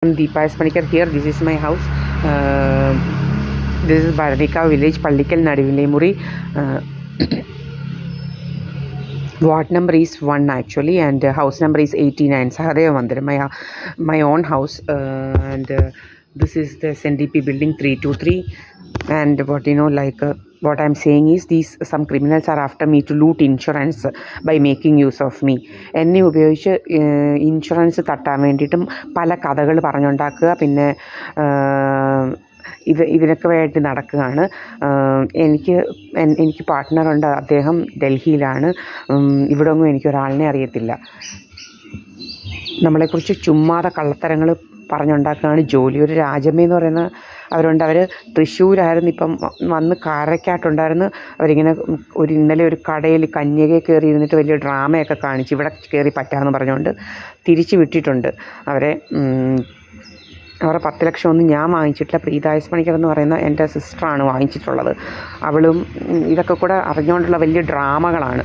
I'm Deepa S. Panikar here. This is my house. This is Bharadika village, Pallikal Nadivilemuri. Ward number is 1 actually, and house number is 89. Sahadeva Mandir, my own house. And this is the SNDP building 323. And what I'm saying is some criminals are after me to loot insurance by making use of me. എന്നെ ഉപയോഗിച്ച് insurance തട്ടാൻ വേണ്ടിയിട്ടും പല കഥകൾ പറഞ്ഞുണ്ടാക്കുക. പിന്നെ ഇതിനൊക്കെ വേണ്ടി നടക്കുകയാണ്. എനിക്ക് പാർട്ട്ണറുണ്ട്, അദ്ദേഹം ഡൽഹിയിലാണ്. ഇവിടെ ഒന്നും എനിക്കൊരാളിനെ അറിയത്തില്ല. നമ്മളെക്കുറിച്ച് ചുമ്മാതെ കള്ളത്തരങ്ങൾ പറഞ്ഞുണ്ടാക്കുകയാണ് ജോലി. ഒരു രാജമ്മ എന്ന് പറയുന്ന അവരുണ്ട്, അവർ തൃശ്ശൂരായിരുന്നു, ഇപ്പം വന്ന് കാരക്കാട്ടുണ്ടായിരുന്നു. അവരിങ്ങനെ ഇന്നലെ ഒരു കടയിൽ കന്യകയെ കയറി ഇരുന്നിട്ട് വലിയ ഡ്രാമയൊക്കെ കാണിച്ച് ഇവിടെ കയറി പറ്റാമെന്ന് പറഞ്ഞുകൊണ്ട് തിരിച്ചു വിട്ടിട്ടുണ്ട് അവരെ. അവരുടെ 10 ലക്ഷമൊന്നും ഞാൻ വാങ്ങിച്ചിട്ടില്ല. പ്രീത എസ് പണിക്കർ എന്ന് പറയുന്ന എൻ്റെ സിസ്റ്ററാണ് വാങ്ങിച്ചിട്ടുള്ളത്. അവളും ഇതൊക്കെ കൂടെ അറിഞ്ഞുകൊണ്ടുള്ള വലിയ ഡ്രാമകളാണ്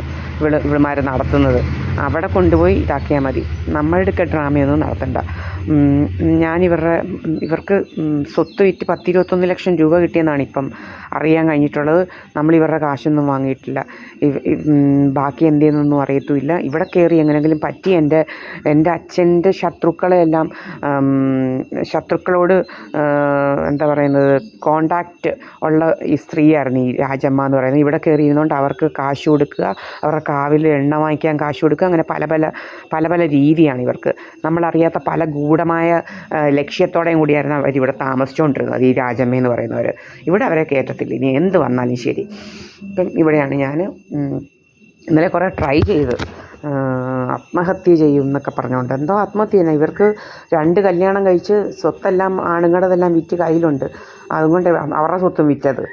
ഇവളുമാർ നടത്തുന്നത്. അവിടെ കൊണ്ടുപോയി ഇതാക്കിയാൽ മതി, നമ്മളുടെ ഡ്രാമയൊന്നും നടത്തണ്ട. ഇവർക്ക് സ്വത്ത് വിറ്റ് 10-21 ലക്ഷം രൂപ കിട്ടിയെന്നാണ് ഇപ്പം അറിയാൻ കഴിഞ്ഞിട്ടുള്ളത്. നമ്മൾ ഇവരുടെ കാശൊന്നും വാങ്ങിയിട്ടില്ല. ബാക്കി എന്തെന്നൊന്നും അറിയത്തുമില്ല. ഇവിടെ കയറി എങ്ങനെയെങ്കിലും പറ്റി എൻ്റെ അച്ഛൻ്റെ ശത്രുക്കളോട് എന്താ പറയുന്നത്, കോണ്ടാക്റ്റ് ഉള്ള ഈ സ്ത്രീയായിരുന്നു ഈ രാജമ്മ എന്ന് പറയുന്നത്. ഇവിടെ കയറി ഇരുന്നുകൊണ്ട് അവർക്ക് കാശ് കൊടുക്കുക, അവരുടെ കാവിൽ എണ്ണ വാങ്ങിക്കാൻ കാശ് കൊടുക്കുക, അങ്ങനെ പല പല രീതിയാണ് ഇവർക്ക്. നമ്മളറിയാത്ത പല ഗൂഢമായ ലക്ഷ്യത്തോടെയും കൂടിയായിരുന്നു അവരിവിടെ താമസിച്ചുകൊണ്ടിരുന്നത്, ഈ രാജമ്മ എന്ന് പറയുന്നവർ. ഇവിടെ അവരെ കയറ്റത്തില്ല, ഇനി എന്ത് വന്നാലും ശരി. ഇപ്പം ഇവിടെയാണ് ഞാൻ ഇന്നലെ കുറേ ട്രൈ ചെയ്ത് ആത്മഹത്യ ചെയ്യും എന്നൊക്കെ പറഞ്ഞുകൊണ്ട്. എന്തോ ആത്മഹത്യ ചെയ്യുന്നത്, ഇവർക്ക് 2 കല്യാണം കഴിച്ച് സ്വത്തെല്ലാം ആണുങ്ങളുടെതെല്ലാം വിറ്റ് കയ്യിലുണ്ട്. അതുകൊണ്ട് അവരുടെ സ്വത്തും വിറ്റത്.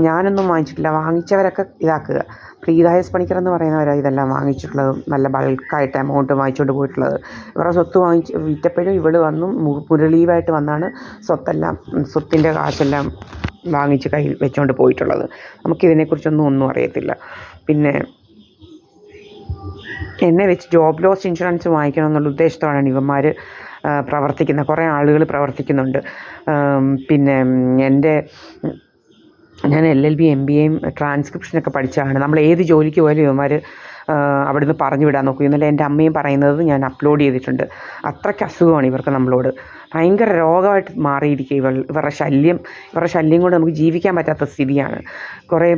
ഞാനൊന്നും വാങ്ങിച്ചിട്ടില്ല, വാങ്ങിച്ചവരൊക്കെ ഇതാക്കുക. പ്രീത എസ് പണിക്കർ എന്ന് പറയുന്നവരാണ് ഇതെല്ലാം വാങ്ങിച്ചിട്ടുള്ളത്, നല്ല ബൾക്കായിട്ട് എമൗണ്ട് വാങ്ങിച്ചുകൊണ്ട് പോയിട്ടുള്ളത്. ഇവരുടെ സ്വത്ത് വിറ്റപ്പോഴും ഇവൾ വന്നു മുരളീവായിട്ട് വന്നാണ് സ്വത്തിൻ്റെ കാശെല്ലാം വാങ്ങിച്ച് കയ്യിൽ വെച്ചുകൊണ്ട് പോയിട്ടുള്ളത്. നമുക്കിതിനെക്കുറിച്ചൊന്നും അറിയത്തില്ല. പിന്നെ എന്നെ വെച്ച് ജോബ് ലോസ് ഇൻഷുറൻസ് വാങ്ങിക്കണം എന്നുള്ള ഉദ്ദേശത്തോടാണ് ഇവന്മാർ പ്രവർത്തിക്കുന്നത്. കുറേ ആളുകൾ പ്രവർത്തിക്കുന്നുണ്ട്. പിന്നെ ഞാൻ LLB MBAയും ട്രാൻസ്ക്രിപ്ഷനൊക്കെ പഠിച്ചതാണ്. നമ്മൾ ഏത് ജോലിക്ക് പോയാലും ഇവന്മാർ അവിടുന്ന് പറഞ്ഞു വിടാൻ നോക്കും. ഇന്നലെ എൻ്റെ അമ്മയും പറയുന്നത് ഞാൻ അപ്ലോഡ് ചെയ്തിട്ടുണ്ട്. അത്രയ്ക്ക് അസുഖമാണ് ഇവർക്ക് നമ്മളോട്. ഭയങ്കര രോഗമായിട്ട് മാറിയിരിക്കുക ഇവരുടെ ശല്യം കൊണ്ട് നമുക്ക് ജീവിക്കാൻ പറ്റാത്ത സ്ഥിതിയാണ്. കുറേ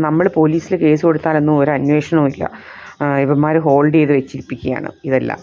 നമ്മൾ പോലീസിൽ കേസ് കൊടുത്താലൊന്നും ഒരു അന്വേഷണവും ഇല്ല. ഇവന്മാർ ഹോൾഡ് ചെയ്ത് വെച്ചിരിപ്പിക്കുകയാണ് ഇതെല്ലാം.